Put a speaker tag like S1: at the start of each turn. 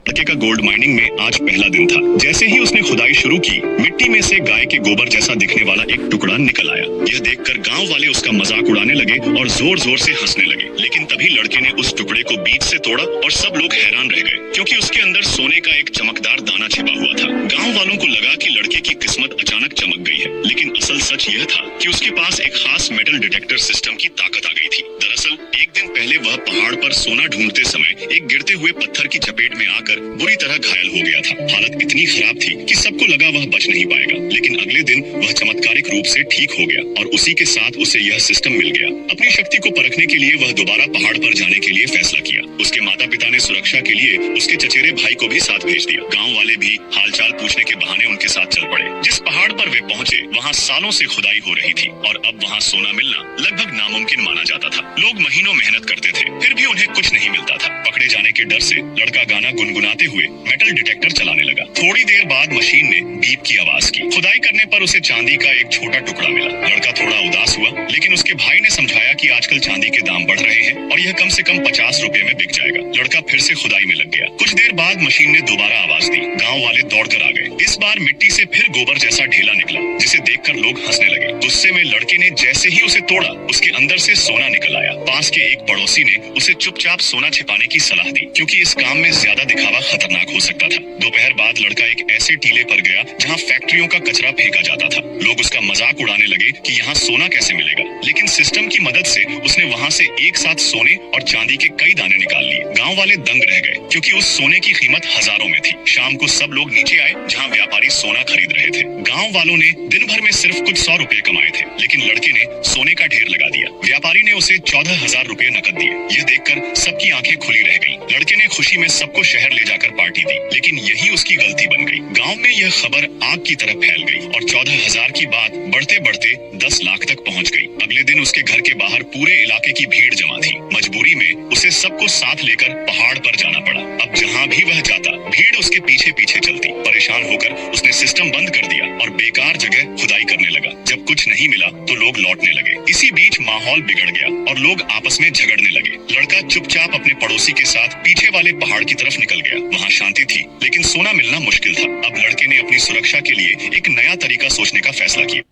S1: लड़के का gold mining में आज पहला दिन था। जैसे ही उसने खुदाई शुरू की, मिट्टी में से गाय के गोबर जैसा दिखने वाला एक टुकड़ा निकल आया। यह देखकर गांव वाले उसका मजाक उड़ाने लगे और जोर जोर से हंसने लगे। लेकिन तभी लड़के ने उस टुकड़े को बीच से तोड़ा और सब लोग हैरान रह गए, क्योंकि उसके अंदर सोने का एक चमकदार दाना छिपा हुआ था। गाँव वालों को लगा कि लड़के की किस्मत अचानक चमक गई है, लेकिन असल सच यह था कि उसके पास एक खास मेटल डिटेक्टर सिस्टम की ताकत आ गई थी। दरअसल एक दिन पहले वह पहाड़ पर सोना ढूंढते समय एक गिरते हुए पत्थर की चपेट में आकर बुरी तरह घायल हो गया था। हालत इतनी खराब थी कि सबको लगा वह बच नहीं पाएगा, लेकिन अगले दिन वह चमत्कारिक रूप से ठीक हो गया और उसी के साथ उसे यह सिस्टम मिल गया। अपनी शक्ति को परखने के लिए वह दोबारा पहाड़ पर जाने के लिए फैसला किया। उसके माता पिता ने सुरक्षा के लिए उसके चचेरे भाई को भी साथ भेज दिया। गाँव वाले भी हालचाल पूछने के बहाने उनके साथ चल पड़े। जिस पहाड़ पर वे पहुंचे, वहाँ सालों से खुदाई हो रही थी और अब वहाँ सोना मिलना लगभग नामुमकिन माना जाता था। लोग महीनों मेहनत करते थे, फिर भी उन्हें कुछ नहीं मिलता था। पकड़े जाने के डर से लड़का गाना गुनगुनाते हुए मेटल डिटेक्टर चलाने लगा। थोड़ी देर बाद मशीन ने बीप की आवाज की। खुदाई करने पर उसे चांदी का एक छोटा टुकड़ा मिला। लड़का थोड़ा उदास हुआ, लेकिन उसके भाई ने समझाया कि आजकल चांदी के दाम बढ़ रहे हैं और यह कम से कम 50 रुपए में बिक जाएगा। लड़का फिर से खुदाई में लग गया। कुछ देर बाद मशीन ने दोबारा आवाज दी। गाँव वाले दौड़कर आ गए। इस बार मिट्टी से फिर गोबर जैसा ढेला निकला, जिसे देखकर लोग हंसने लगे। गुस्से में लड़के ने जैसे ही उसे तोड़ा, उसके अंदर से सोना निकल आया। पास के एक पड़ोसी ने उसे चुपचाप सोना छिपाने की सलाह दी, क्योंकि इस काम में ज्यादा दिखावा खतरनाक हो सकता था। दोपहर बाद लड़का एक ऐसे टीले पर गया जहाँ फैक्ट्रियों का कचरा फेंका जाता था। लोग उसका मजाक उड़ाने लगे कि यहाँ सोना कैसे मिलेगा, लेकिन सिस्टम की मदद से उसने वहाँ से एक साथ सोने और चांदी के कई दाने निकाल लिए। गाँव वाले दंग रह गए, क्योंकि उस सोने की कीमत हजारों में थी। शाम को सब लोग नीचे आए जहाँ व्यापारी सोना खरीद रहे थे। गाँव वालों ने दिन भर में सिर्फ कुछ 100 रुपए कमाए थे, लेकिन लड़के ने सोने का ढेर लगा दिया। व्यापारी ने उसे 14,000 रुपए नकद दिए। यह देखकर सबकी आंखें खुली रह गईं। लड़के ने खुशी में सबको शहर ले जाकर पार्टी दी, लेकिन यही उसकी गलती बन गई। गांव में यह खबर आग की तरह फैल गई और 14,000 की बात बढ़ते बढ़ते 10 लाख तक पहुंच गई। अगले दिन उसके घर के बाहर पूरे इलाके की भीड़ जमा थी। मजबूरी में उसे सबको साथ लेकर पहाड़ पर जाना पड़ा। अब जहाँ भी वह जाता, भीड़ उसके पीछे पीछे चलती। परेशान होकर उसने सिस्टम बंद कर दिया और बेकार जगह खुदाई करने लगा। जब कुछ नहीं मिला तो लोग लौटने लगे। इसी बीच माहौल बिगड़ गया और लोग आपस में झगड़ने लगे। लड़का चुपचाप अपने पड़ोसी के साथ पीछे वाले पहाड़ की तरफ निकल गया। वहाँ शांति थी, लेकिन सोना मिलना मुश्किल था। अब लड़के ने अपनी सुरक्षा के लिए एक नया तरीका सोचने का फैसला किया।